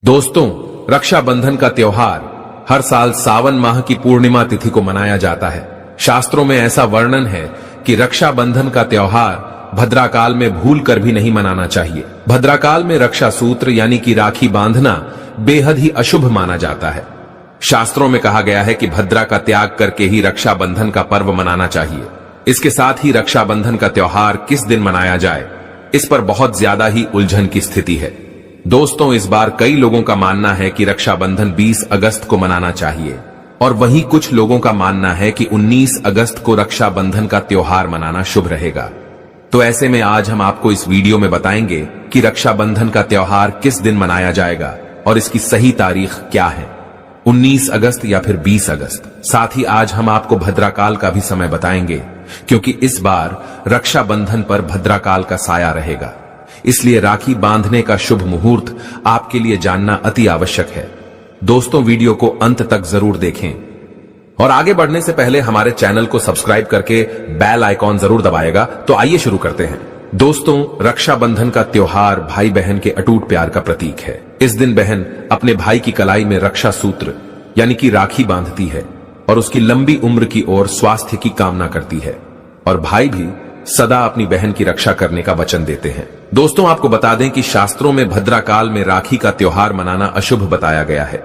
दोस्तों, रक्षाबंधन का त्योहार हर साल सावन माह की पूर्णिमा तिथि को मनाया जाता है। शास्त्रों में ऐसा वर्णन है कि रक्षाबंधन का त्योहार भद्राकाल में भूलकर भी नहीं मनाना चाहिए। भद्राकाल में रक्षा सूत्र यानी कि राखी बांधना बेहद ही अशुभ माना जाता है। शास्त्रों में कहा गया है कि भद्रा का त्याग करके ही रक्षाबंधन का पर्व मनाना चाहिए। इसके साथ ही रक्षाबंधन का त्योहार किस दिन मनाया जाए, इस पर बहुत ज्यादा ही उलझन की स्थिति है। दोस्तों, इस बार कई लोगों का मानना है कि रक्षाबंधन 20 अगस्त को मनाना चाहिए और वहीं कुछ लोगों का मानना है कि 19 अगस्त को रक्षाबंधन का त्योहार मनाना शुभ रहेगा। तो ऐसे में आज हम आपको इस वीडियो में बताएंगे कि रक्षाबंधन का त्योहार किस दिन मनाया जाएगा और इसकी सही तारीख क्या है, 19 अगस्त या फिर 20 अगस्त। साथ ही आज हम आपको भद्राकाल का भी समय बताएंगे, क्योंकि इस बार रक्षाबंधन पर भद्राकाल का साया रहेगा। इसलिए राखी बांधने का शुभ मुहूर्त आपके लिए जानना अति आवश्यक है। दोस्तों, वीडियो को अंत तक जरूर देखें और आगे बढ़ने से पहले हमारे चैनल को सब्सक्राइब करके बेल आइकॉन जरूर दबाएगा। तो आइए शुरू करते हैं। दोस्तों, रक्षाबंधन का त्योहार भाई बहन के अटूट प्यार का प्रतीक है। इस दिन बहन अपने भाई की कलाई में रक्षा सूत्र यानी कि राखी बांधती है और उसकी लंबी उम्र की ओर स्वास्थ्य की कामना करती है, और भाई भी सदा अपनी बहन की रक्षा करने का वचन देते हैं। दोस्तों, आपको बता दें कि शास्त्रों में भद्राकाल में राखी का त्योहार मनाना अशुभ बताया गया है।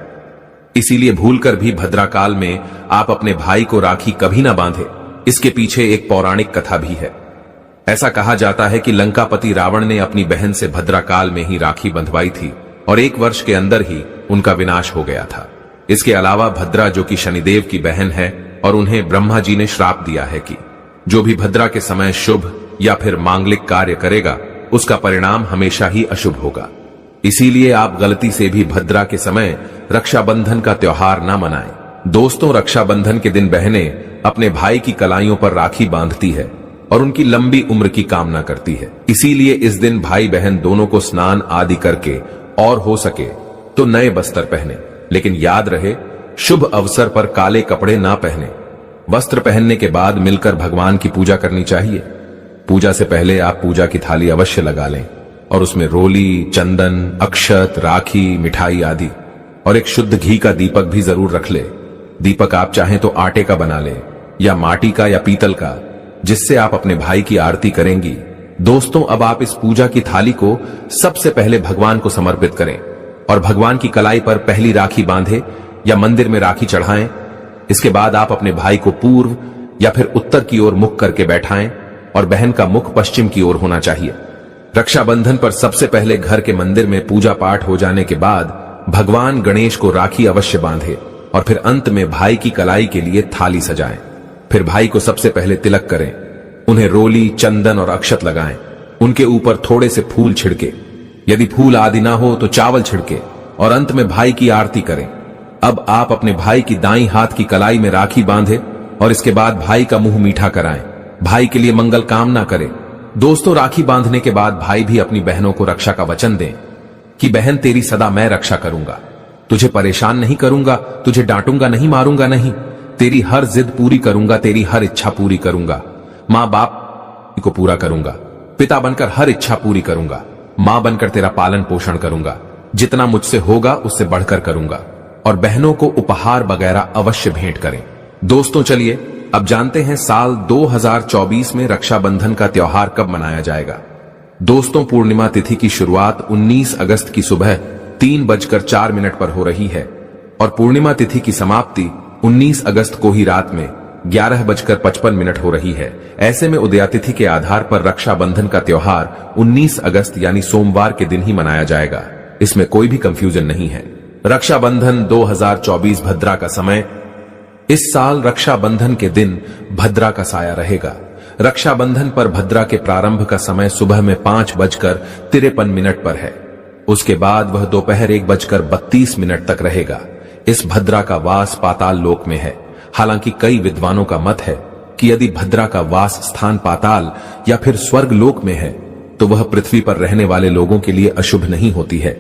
इसीलिए भूलकर भी भद्राकाल में आप अपने भाई को राखी कभी ना बांधे। इसके पीछे एक पौराणिक कथा भी है। ऐसा कहा जाता है कि लंकापति रावण ने अपनी बहन से भद्राकाल में ही राखी बंधवाई थी और 1 वर्ष के अंदर ही उनका विनाश हो गया था। इसके अलावा भद्रा, जो कि शनिदेव की बहन है, और उन्हें ब्रह्मा जी ने श्राप दिया है कि जो भी भद्रा के समय शुभ या फिर मांगलिक कार्य करेगा उसका परिणाम हमेशा ही अशुभ होगा। इसीलिए आप गलती से भी भद्रा के समय रक्षाबंधन का त्योहार ना मनाएं। दोस्तों, रक्षाबंधन के दिन बहनें अपने भाई की कलाइयों पर राखी बांधती है और उनकी लंबी उम्र की कामना करती है। इसीलिए इस दिन भाई बहन दोनों को स्नान आदि करके और हो सके तो नए बस्तर पहने, लेकिन याद रहे शुभ अवसर पर काले कपड़े ना पहने। वस्त्र पहनने के बाद मिलकर भगवान की पूजा करनी चाहिए। पूजा से पहले आप पूजा की थाली अवश्य लगा लें और उसमें रोली, चंदन, अक्षत, राखी, मिठाई आदि और एक शुद्ध घी का दीपक भी जरूर रख ले। दीपक आप चाहें तो आटे का बना ले या माटी का या पीतल का, जिससे आप अपने भाई की आरती करेंगी। दोस्तों, अब आप इस पूजा की थाली को सबसे पहले भगवान को समर्पित करें और भगवान की कलाई पर पहली राखी बांधे या मंदिर में राखी चढ़ाएं। इसके बाद आप अपने भाई को पूर्व या फिर उत्तर की ओर मुख करके बैठाएं और बहन का मुख पश्चिम की ओर होना चाहिए। रक्षाबंधन पर सबसे पहले घर के मंदिर में पूजा पाठ हो जाने के बाद भगवान गणेश को राखी अवश्य बांधे और फिर अंत में भाई की कलाई के लिए थाली सजाएं। फिर भाई को सबसे पहले तिलक करें, उन्हें रोली, चंदन और अक्षत लगाएं। उनके ऊपर थोड़े से फूल छिड़के, यदि फूल आदि ना हो तो चावल छिड़के और अंत में भाई की आरती करें। अब आप अपने भाई की दाईं हाथ की कलाई में राखी बांधे और इसके बाद भाई का मुंह मीठा कराएं। भाई के लिए मंगल कामना करें। दोस्तों, राखी बांधने के बाद भाई भी अपनी बहनों को रक्षा का वचन दें कि बहन, तेरी सदा मैं रक्षा करूंगा, तुझे परेशान नहीं करूंगा, तुझे डांटूंगा नहीं, मारूंगा नहीं, तेरी हर जिद पूरी करूंगा, तेरी हर इच्छा पूरी करूंगा, माँ बाप को पूरा करूंगा, पिता बनकर हर इच्छा पूरी करूंगा, माँ बनकर तेरा पालन पोषण करूंगा, जितना मुझसे होगा उससे बढ़कर करूंगा, और बहनों को उपहार वगैरह अवश्य भेंट करें। दोस्तों, चलिए अब जानते हैं साल 2024 में रक्षाबंधन का त्योहार कब मनाया जाएगा। दोस्तों, पूर्णिमा तिथि की शुरुआत 19 अगस्त की सुबह 3:04 पर हो रही है और पूर्णिमा तिथि की समाप्ति 19 अगस्त को ही रात में 11:55 हो रही है। ऐसे में उदयातिथि के आधार पर रक्षाबंधन का त्योहार 19 अगस्त यानी सोमवार के दिन ही मनाया जाएगा। इसमें कोई भी कंफ्यूजन नहीं है। रक्षाबंधन 2024 भद्रा का समय। इस साल रक्षाबंधन के दिन भद्रा का साया रहेगा। रक्षाबंधन पर भद्रा के प्रारंभ का समय सुबह में 5:53 पर है। उसके बाद वह दोपहर 1:32 तक रहेगा। इस भद्रा का वास पाताल लोक में है। हालांकि कई विद्वानों का मत है कि यदि भद्रा का वास स्थान पाताल या फिर स्वर्ग लोक में है तो वह पृथ्वी पर रहने वाले लोगों के लिए अशुभ नहीं होती है,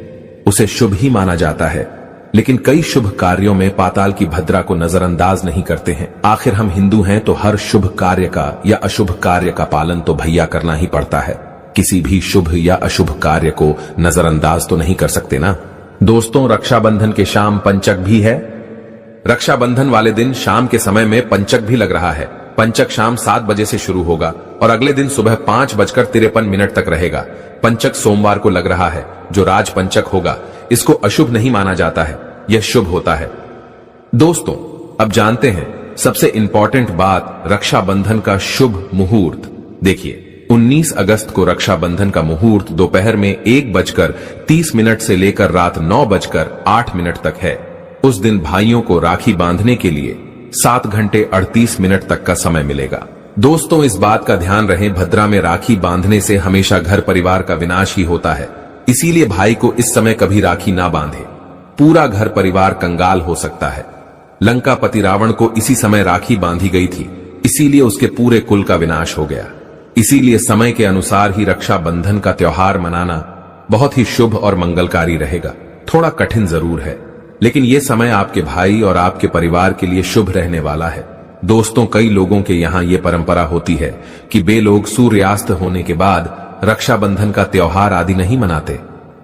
उसे शुभ ही माना जाता है। लेकिन कई शुभ कार्यों में पाताल की भद्रा को नजरअंदाज नहीं करते हैं। आखिर हम हिंदू हैं तो हर शुभ कार्य का या अशुभ कार्य का पालन तो भैया करना ही पड़ता है। किसी भी शुभ या अशुभ कार्य को नजरअंदाज तो नहीं कर सकते ना। दोस्तों, रक्षाबंधन के शाम पंचक भी है। रक्षाबंधन वाले दिन शाम के समय में पंचक भी लग रहा है। पंचक शाम 7 बजे से शुरू होगा और अगले दिन सुबह 5:53 तक रहेगा। पंचक सोमवार को लग रहा है, जो राज पंचक होगा। इसको अशुभ नहीं माना जाता है, यह शुभ होता है। दोस्तों, अब जानते हैं सबसे इंपॉर्टेंट बात, रक्षाबंधन का शुभ मुहूर्त। देखिए, 19 अगस्त को रक्षाबंधन का मुहूर्त दोपहर में 1:30 से लेकर रात 9:08 तक है। उस दिन भाइयों को राखी बांधने के लिए 7 घंटे 38 मिनट तक का समय मिलेगा। दोस्तों, इस बात का ध्यान रहे, भद्रा में राखी बांधने से हमेशा घर परिवार का विनाश ही होता है। इसीलिए भाई को इस समय कभी राखी ना बांधे, पूरा घर परिवार कंगाल हो सकता है। लंकापति रावण को इसी समय राखी बांधी गई थी, इसीलिए उसके पूरे कुल का विनाश हो गया। इसीलिए समय के अनुसार ही रक्षाबंधन का त्योहार मनाना बहुत ही शुभ और मंगलकारी रहेगा। थोड़ा कठिन जरूर है, लेकिन यह समय आपके भाई और आपके परिवार के लिए शुभ रहने वाला है। दोस्तों, कई लोगों के यहाँ ये परंपरा होती है कि वे लोग सूर्यास्त होने के बाद रक्षाबंधन का त्योहार आदि नहीं मनाते,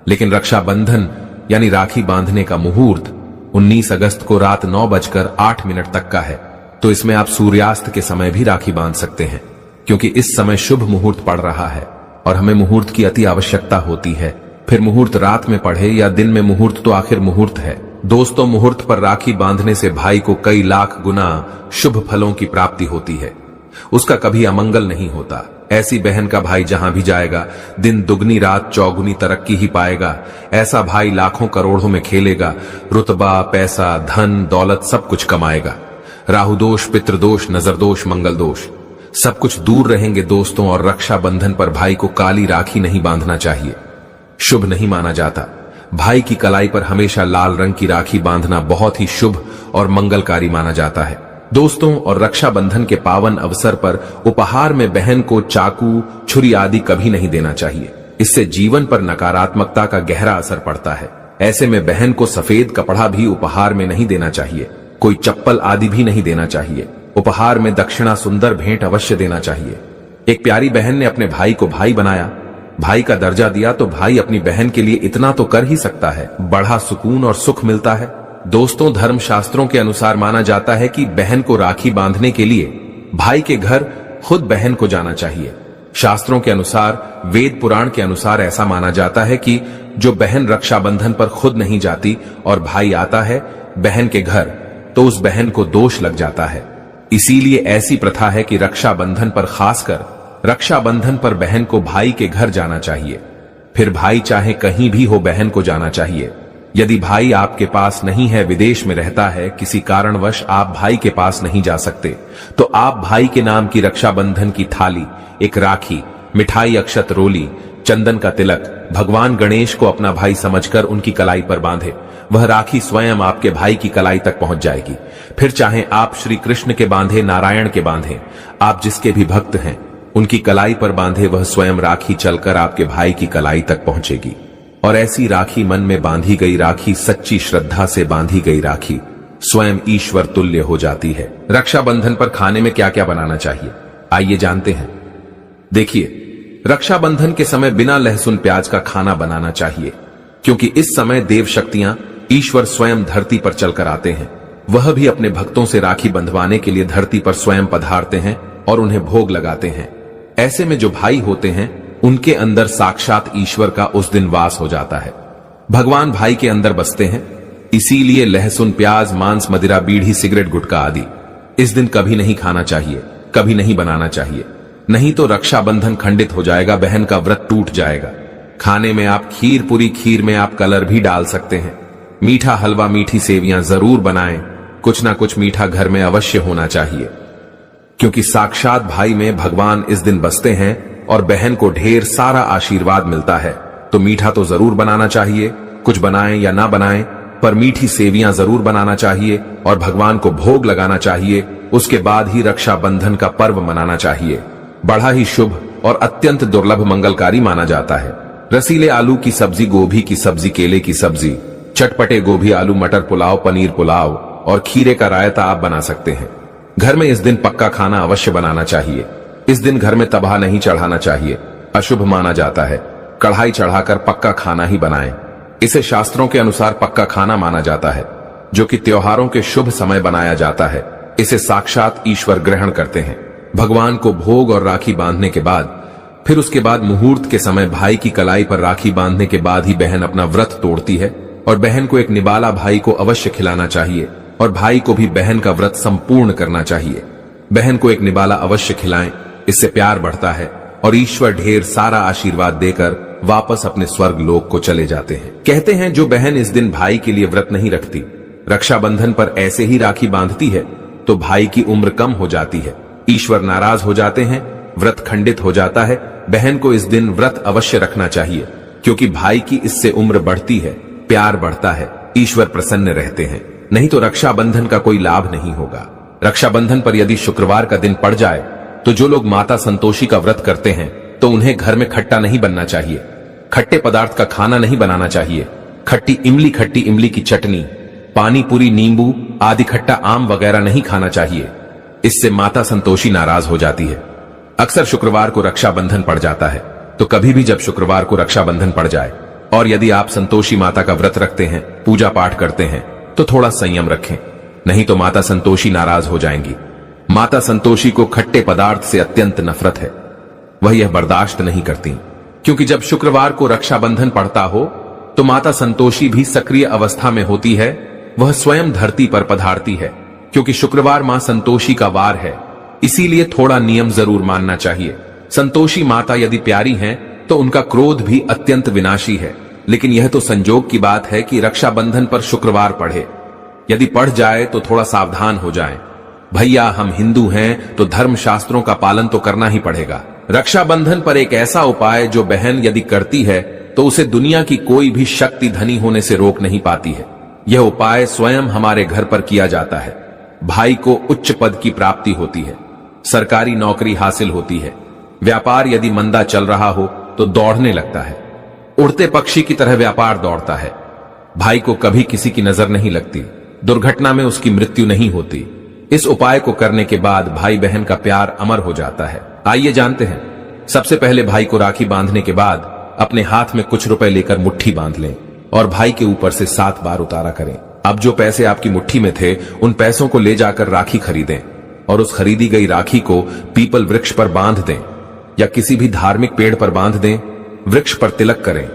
लेकिन रक्षाबंधन यानी राखी बांधने का मुहूर्त 19 अगस्त को रात 9:08 तक का है। तो इसमें आप सूर्यास्त के समय भी राखी बांध सकते हैं, क्योंकि इस समय शुभ मुहूर्त पड़ रहा है और हमें मुहूर्त की अति आवश्यकता होती है। फिर मुहूर्त रात में पढ़े या दिन में, मुहूर्त तो आखिर मुहूर्त है। दोस्तों, मुहूर्त पर राखी बांधने से भाई को कई लाख गुना शुभ फलों की प्राप्ति होती है। उसका कभी अमंगल नहीं होता। ऐसी बहन का भाई जहां भी जाएगा, दिन दुगनी रात चौगुनी तरक्की ही पाएगा। ऐसा भाई लाखों करोड़ों में खेलेगा, रुतबा, पैसा, धन, दौलत सब कुछ कमाएगा। राहु दोष, पितृदोष, नजर दोष, मंगल दोष सब कुछ दूर रहेंगे दोस्तों। और रक्षाबंधन पर भाई को काली राखी नहीं बांधना चाहिए, शुभ नहीं माना जाता। भाई की कलाई पर हमेशा लाल रंग की राखी बांधना बहुत ही शुभ और मंगलकारी माना जाता है दोस्तों। और रक्षाबंधन के पावन अवसर पर उपहार में बहन को चाकू, छुरी आदि कभी नहीं देना चाहिए। इससे जीवन पर नकारात्मकता का गहरा असर पड़ता है। ऐसे में बहन को सफेद कपड़ा भी उपहार में नहीं देना चाहिए, कोई चप्पल आदि भी नहीं देना चाहिए। उपहार में दक्षिणा, सुंदर भेंट अवश्य देना चाहिए। एक प्यारी बहन ने अपने भाई को भाई बनाया, भाई का दर्जा दिया, तो भाई अपनी बहन के लिए इतना तो कर ही सकता है, बड़ा सुकून और सुख मिलता है। दोस्तों, धर्म शास्त्रों के अनुसार माना जाता है कि बहन को राखी बांधने के लिए भाई के घर खुद बहन को जाना चाहिए। शास्त्रों के अनुसार, वेद पुराण के अनुसार ऐसा माना जाता है कि जो बहन रक्षाबंधन पर खुद नहीं जाती और भाई आता है बहन के घर, तो उस बहन को दोष लग जाता है। इसीलिए ऐसी प्रथा है कि रक्षाबंधन पर, खासकर रक्षाबंधन पर बहन को भाई के घर जाना चाहिए। फिर भाई चाहे कहीं भी हो, बहन को जाना चाहिए। यदि भाई आपके पास नहीं है, विदेश में रहता है, किसी कारणवश आप भाई के पास नहीं जा सकते, तो आप भाई के नाम की रक्षाबंधन की थाली, एक राखी, मिठाई, अक्षत, रोली, चंदन का तिलक भगवान गणेश को अपना भाई समझकर उनकी कलाई पर बांधे। वह राखी स्वयं आपके भाई की कलाई तक पहुंच जाएगी। फिर चाहे आप श्री कृष्ण के बांधे, नारायण के बांधे, आप जिसके भी भक्त हैं उनकी कलाई पर बांधे, वह स्वयं राखी चलकर आपके भाई की कलाई तक पहुंचेगी। और ऐसी राखी, मन में बांधी गई राखी, सच्ची श्रद्धा से बांधी गई राखी स्वयं ईश्वर तुल्य हो जाती है। रक्षाबंधन पर खाने में क्या क्या बनाना चाहिए, आइए जानते हैं। देखिए, रक्षाबंधन के समय बिना लहसुन प्याज का खाना बनाना चाहिए, क्योंकि इस समय देव शक्तियां, ईश्वर स्वयं धरती पर चलकर आते हैं। वह भी अपने भक्तों से राखी बंधवाने के लिए धरती पर स्वयं पधारते हैं और उन्हें भोग लगाते हैं। ऐसे में जो भाई होते हैं उनके अंदर साक्षात ईश्वर का उस दिन वास हो जाता है। भगवान भाई के अंदर बसते हैं। इसीलिए लहसुन, प्याज, मांस, मदिरा, बीड़ी, सिगरेट, गुटखा आदि इस दिन कभी नहीं खाना चाहिए, कभी नहीं बनाना चाहिए। नहीं तो रक्षाबंधन खंडित हो जाएगा, बहन का व्रत टूट जाएगा। खाने में आप खीर पूरी, खीर में आप कलर भी डाल सकते हैं। मीठा हलवा, मीठी सेवियां जरूर बनाएं। कुछ ना कुछ मीठा घर में अवश्य होना चाहिए, क्योंकि साक्षात भाई में भगवान इस दिन बसते हैं और बहन को ढेर सारा आशीर्वाद मिलता है। तो मीठा तो जरूर बनाना चाहिए, कुछ बनाएं या ना बनाएं, पर मीठी सेवियां जरूर बनाना चाहिए और भगवान को भोग लगाना चाहिए। उसके बाद ही रक्षाबंधन का पर्व मनाना चाहिए। बड़ा ही शुभ और अत्यंत दुर्लभ मंगलकारी माना जाता है। रसीले आलू की सब्जी, गोभी की सब्जी, केले की सब्जी, चटपटे गोभी, आलू मटर पुलाव, पनीर पुलाव और खीरे का रायता आप बना सकते हैं। घर में इस दिन पक्का खाना अवश्य बनाना चाहिए। इस दिन घर में तबाह नहीं चढ़ाना चाहिए, अशुभ माना जाता है। कढ़ाई चढ़ाकर पक्का खाना ही बनाएं। इसे शास्त्रों के अनुसार पक्का खाना माना जाता है, जो कि त्योहारों के शुभ समय बनाया जाता है। इसे साक्षात ईश्वर ग्रहण करते हैं। भगवान को भोग और राखी बांधने के बाद, फिर उसके बाद मुहूर्त के समय भाई की कलाई पर राखी बांधने के बाद ही बहन अपना व्रत तोड़ती है। और बहन को एक निबाला भाई को अवश्य खिलाना चाहिए और भाई को भी बहन का व्रत संपूर्ण करना चाहिए। बहन को एक निबाला अवश्य खिलाएं, इससे प्यार बढ़ता है और ईश्वर ढेर सारा आशीर्वाद देकर वापस अपने स्वर्ग लोक को चले जाते हैं। कहते हैं जो बहन इस दिन भाई के लिए व्रत नहीं रखती, रक्षाबंधन पर ऐसे ही राखी बांधती है, तो भाई की उम्र कम हो जाती है, ईश्वर नाराज हो जाते हैं, व्रत खंडित हो जाता है। बहन को इस दिन व्रत अवश्य रखना चाहिए, क्योंकि भाई की इससे उम्र बढ़ती है, प्यार बढ़ता है, ईश्वर प्रसन्न रहते हैं। नहीं तो रक्षाबंधन का कोई लाभ नहीं होगा। रक्षाबंधन पर यदि शुक्रवार का दिन पड़ जाए तो जो लोग माता संतोषी का व्रत करते हैं तो उन्हें घर में खट्टा नहीं बनना चाहिए, खट्टे पदार्थ का खाना नहीं बनाना चाहिए। खट्टी इमली की चटनी, पानी पूरी, नींबू आदि खट्टा आम वगैरह नहीं खाना चाहिए, इससे माता संतोषी नाराज हो जाती है। अक्सर शुक्रवार को रक्षाबंधन पड़ जाता है, तो कभी भी जब शुक्रवार को रक्षाबंधन पड़ जाए और यदि आप संतोषी माता का व्रत रखते हैं, पूजा पाठ करते हैं, तो थोड़ा संयम रखें, नहीं तो माता संतोषी नाराज हो जाएंगी। माता संतोषी को खट्टे पदार्थ से अत्यंत नफरत है, वह यह बर्दाश्त नहीं करती, क्योंकि जब शुक्रवार को रक्षाबंधन पड़ता हो तो माता संतोषी भी सक्रिय अवस्था में होती है, वह स्वयं धरती पर पधारती है, क्योंकि शुक्रवार मां संतोषी का वार है। इसीलिए थोड़ा नियम जरूर मानना चाहिए। संतोषी माता यदि प्यारी हैं तो उनका क्रोध भी अत्यंत विनाशी है, लेकिन यह तो संजोग की बात है कि रक्षाबंधन पर शुक्रवार पढ़े। यदि पढ़ जाए तो थोड़ा सावधान हो जाएं। भैया हम हिंदू हैं तो धर्म शास्त्रों का पालन तो करना ही पड़ेगा। रक्षाबंधन पर एक ऐसा उपाय जो बहन यदि करती है तो उसे दुनिया की कोई भी शक्ति धनी होने से रोक नहीं पाती है। यह उपाय स्वयं हमारे घर पर किया जाता है। भाई को उच्च पद की प्राप्ति होती है, सरकारी नौकरी हासिल होती है, व्यापार यदि मंदा चल रहा हो तो दौड़ने लगता है, उड़ते पक्षी की तरह व्यापार दौड़ता है। भाई को कभी किसी की नजर नहीं लगती, दुर्घटना में उसकी मृत्यु नहीं होती। इस उपाय को करने के बाद भाई बहन का प्यार अमर हो जाता है। आइए जानते हैं। सबसे पहले भाई को राखी बांधने के बाद अपने हाथ में कुछ रुपए लेकर मुट्ठी बांध लें और भाई के ऊपर से 7 बार उतारा करें। अब जो पैसे आपकी मुट्ठी में थे उन पैसों को ले जाकर राखी खरीदें और उस खरीदी गई राखी को पीपल वृक्ष पर बांध दें या किसी भी धार्मिक पेड़ पर बांध दें। वृक्ष पर तिलक करें,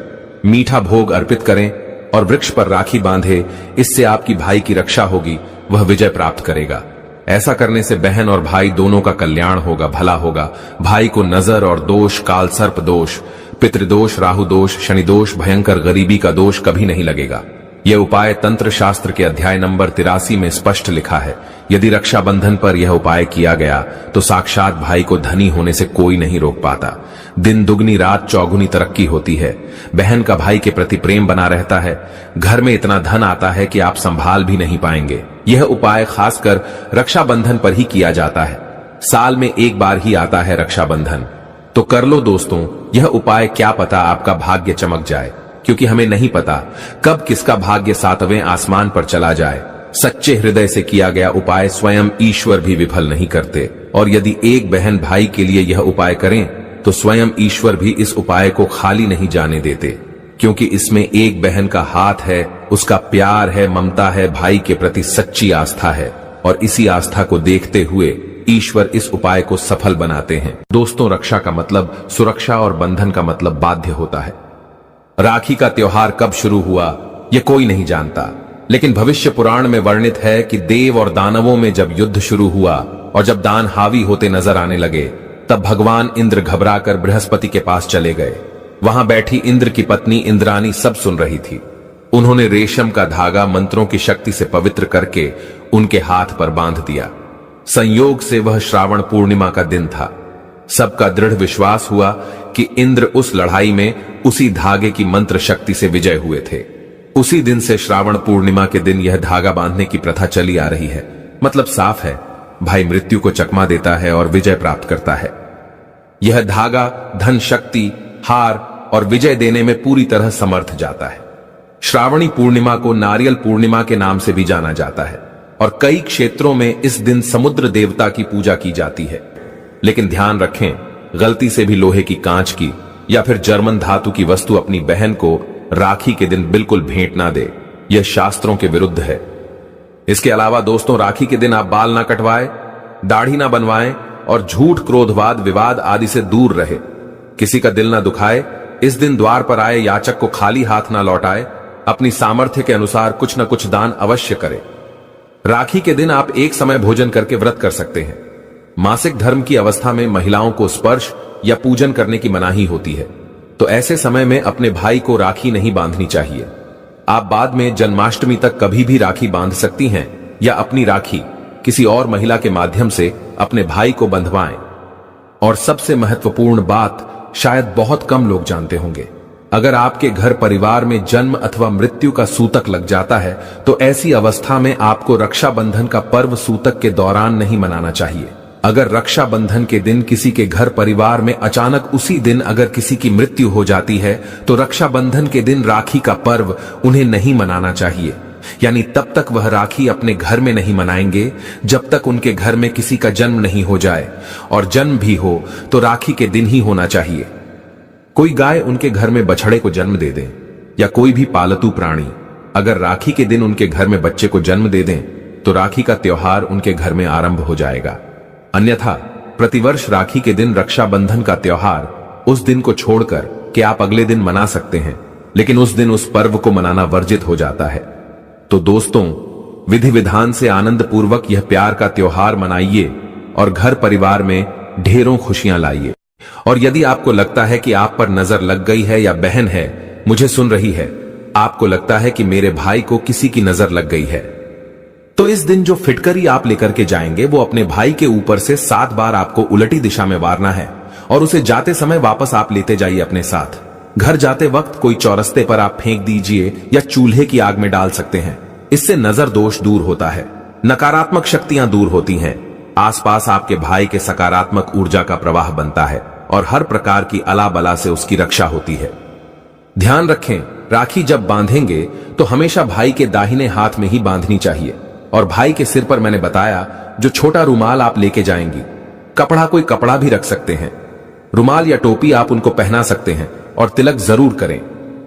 मीठा भोग अर्पित करें और वृक्ष पर राखी बांधे। इससे आपकी भाई की रक्षा होगी, वह विजय प्राप्त करेगा। ऐसा करने से बहन और भाई दोनों का कल्याण होगा, भला होगा। भाई को नजर और दोष, काल सर्प दोष, पितृदोष, राहु दोष, शनि दोष, भयंकर गरीबी का दोष कभी नहीं लगेगा। यह उपाय तंत्र शास्त्र के अध्याय नंबर 83 में स्पष्ट लिखा है। यदि रक्षाबंधन पर यह उपाय किया गया तो साक्षात भाई को धनी होने से कोई नहीं रोक पाता। दिन दुगनी रात चौगुनी तरक्की होती है। बहन का भाई के प्रति प्रेम बना रहता है। घर में इतना धन आता है कि आप संभाल भी नहीं पाएंगे। यह उपाय खासकर रक्षाबंधन पर ही किया जाता है। साल में एक बार ही आता है रक्षाबंधन, तो कर लो दोस्तों यह उपाय। क्या पता आपका भाग्य चमक जाए, क्योंकि हमें नहीं पता कब किसका भाग्य 7वें आसमान पर चला जाए। सच्चे हृदय से किया गया उपाय स्वयं ईश्वर भी विफल नहीं करते। और यदि एक बहन भाई के लिए यह उपाय करें तो स्वयं ईश्वर भी इस उपाय को खाली नहीं जाने देते, क्योंकि इसमें एक बहन का हाथ है, उसका प्यार है, ममता है, भाई के प्रति सच्ची आस्था है। और इसी आस्था को देखते हुए ईश्वर इस उपाय को सफल बनाते हैं। दोस्तों, रक्षा का मतलब सुरक्षा और बंधन का मतलब बाध्य होता है। राखी का त्योहार कब शुरू हुआ यह कोई नहीं जानता, लेकिन भविष्य पुराण में वर्णित है कि देव और दानवों में जब युद्ध शुरू हुआ और जब दान हावी होते नजर आने लगे, तब भगवान इंद्र घबराकर बृहस्पति के पास चले गए। वहां बैठी इंद्र की पत्नी इंद्रानी सब सुन रही थी। उन्होंने रेशम का धागा मंत्रों की शक्ति से पवित्र करके उनके हाथ पर बांध दिया। संयोग से वह श्रावण पूर्णिमा का दिन था। सबका दृढ़ विश्वास हुआ कि इंद्र उस लड़ाई में उसी धागे की मंत्र शक्ति से विजय हुए थे। उसी दिन से श्रावण पूर्णिमा के दिन यह धागा बांधने की प्रथा चली आ रही है। मतलब साफ है, भाई मृत्यु को चकमा देता है और विजय प्राप्त करता है। यह धागा धन, शक्ति, हार और विजय देने में पूरी तरह समर्थ जाता है। श्रावणी पूर्णिमा को नारियल पूर्णिमा के नाम से भी जाना जाता है और कई क्षेत्रों में इस दिन समुद्र देवता की पूजा की जाती है। लेकिन ध्यान रखें, गलती से भी लोहे की, कांच की या फिर जर्मन धातु की वस्तु अपनी बहन को राखी के दिन बिल्कुल भेंट ना दे। यह शास्त्रों के विरुद्ध है। इसके अलावा दोस्तों, राखी के दिन आप बाल ना कटवाएं, दाढ़ी ना बनवाएं और झूठ, क्रोधवाद, विवाद आदि से दूर रहे। किसी का दिल ना दुखाए। इस दिन द्वार पर आए याचक को खाली हाथ ना लौटाए। अपनी सामर्थ्य के अनुसार कुछ न कुछ दान अवश्य करें। राखी के दिन आप एक समय भोजन करके व्रत कर सकते हैं। मासिक धर्म की अवस्था में महिलाओं को स्पर्श या पूजन करने की मनाही होती है, तो ऐसे समय में अपने भाई को राखी नहीं बांधनी चाहिए। आप बाद में जन्माष्टमी तक कभी भी राखी बांध सकती हैं या अपनी राखी किसी और महिला के माध्यम से अपने भाई को बंधवाएं। और सबसे महत्वपूर्ण बात शायद बहुत कम लोग जानते होंगे, अगर आपके घर परिवार में जन्म अथवा मृत्यु का सूतक लग जाता है तो ऐसी अवस्था में आपको रक्षाबंधन का पर्व सूतक के दौरान नहीं मनाना चाहिए। अगर रक्षाबंधन के दिन किसी के घर परिवार में अचानक उसी दिन अगर किसी की मृत्यु हो जाती है तो रक्षाबंधन के दिन राखी का पर्व उन्हें नहीं मनाना चाहिए। यानी तब तक वह राखी अपने घर में नहीं मनाएंगे जब तक उनके घर में किसी का जन्म नहीं हो जाए, और जन्म भी हो तो राखी के दिन ही होना चाहिए। कोई गाय उनके घर में बछड़े को जन्म दे दें या कोई भी पालतू प्राणी अगर राखी के दिन उनके घर में बच्चे को जन्म दे दें तो राखी का त्योहार उनके घर में आरंभ हो जाएगा। अन्यथा प्रतिवर्ष राखी के दिन रक्षाबंधन का त्योहार उस दिन को छोड़कर कि आप अगले दिन मना सकते हैं, लेकिन उस दिन उस पर्व को मनाना वर्जित हो जाता है। तो दोस्तों, विधि विधान से आनंद पूर्वक यह प्यार का त्योहार मनाइए और घर परिवार में ढेरों खुशियां लाइए। और यदि आपको लगता है कि आप पर नजर लग गई है या बहन है मुझे सुन रही है, आपको लगता है कि मेरे भाई को किसी की नजर लग गई है, तो इस दिन जो फिटकरी आप लेकर के जाएंगे वो अपने भाई के ऊपर से 7 बार आपको उलटी दिशा में वारना है और उसे जाते समय वापस आप लेते जाइए अपने साथ। घर जाते वक्त कोई चौरस्ते पर आप फेंक दीजिए या चूल्हे की आग में डाल सकते हैं। इससे नजर दोष दूर होता है, नकारात्मक शक्तियां दूर होती हैं, आसपास आपके भाई के सकारात्मक ऊर्जा का प्रवाह बनता है और हर प्रकार की अला बला से उसकी रक्षा होती है। ध्यान रखें, राखी जब बांधेंगे तो हमेशा भाई के दाहिने हाथ में ही बांधनी चाहिए। और भाई के सिर पर मैंने बताया जो छोटा रुमाल आप लेके जाएंगी, कपड़ा कोई कपड़ा भी रख सकते हैं, रुमाल या टोपी आप उनको पहना सकते हैं और तिलक जरूर करें।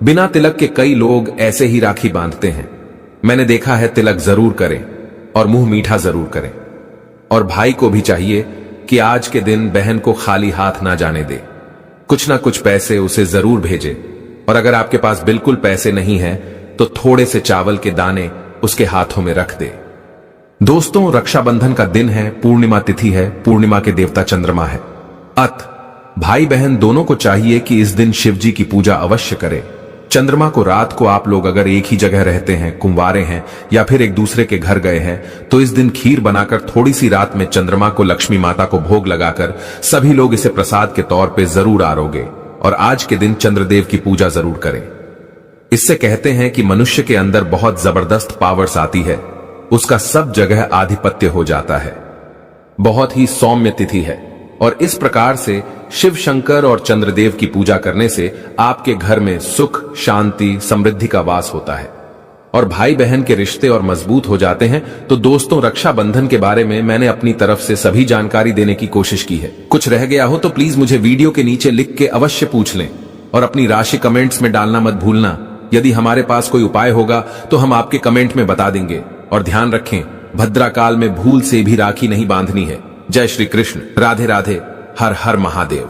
बिना तिलक के कई लोग ऐसे ही राखी बांधते हैं, मैंने देखा है। तिलक जरूर करें और मुंह मीठा जरूर करें। और भाई को भी चाहिए कि आज के दिन बहन को खाली हाथ ना जाने दे, कुछ ना कुछ पैसे उसे जरूर भेजे। और अगर आपके पास बिल्कुल पैसे नहीं है तो थोड़े से चावल के दाने उसके हाथों में रख दे। दोस्तों, रक्षाबंधन का दिन है, पूर्णिमा तिथि है, पूर्णिमा के देवता चंद्रमा है। भाई बहन दोनों को चाहिए कि इस दिन शिव जी की पूजा अवश्य करें। चंद्रमा को रात को आप लोग अगर एक ही जगह रहते हैं, कुंवारे हैं या फिर एक दूसरे के घर गए हैं, तो इस दिन खीर बनाकर थोड़ी सी रात में चंद्रमा को लक्ष्मी माता को भोग लगाकर सभी लोग इसे प्रसाद के तौर पे जरूर आरोगे और आज के दिन चंद्रदेव की पूजा जरूर करें। इससे कहते हैं कि मनुष्य के अंदर बहुत जबरदस्त पावर्स आती है, उसका सब जगह आधिपत्य हो जाता है। बहुत ही सौम्य तिथि है और इस प्रकार से शिव शंकर और चंद्रदेव की पूजा करने से आपके घर में सुख, शांति, समृद्धि का वास होता है और भाई बहन के रिश्ते और मजबूत हो जाते हैं। तो दोस्तों, रक्षाबंधन के बारे में मैंने अपनी तरफ से सभी जानकारी देने की कोशिश की है। कुछ रह गया हो तो प्लीज मुझे वीडियो के नीचे लिख के अवश्य पूछ लें और अपनी राशि कमेंट्स में डालना मत भूलना। यदि हमारे पास कोई उपाय होगा तो हम आपके कमेंट में बता देंगे। और ध्यान रखें, भद्रा काल में भूल से भी राखी नहीं बांधनी है। जय श्री कृष्ण, राधे राधे, हर हर महादेव।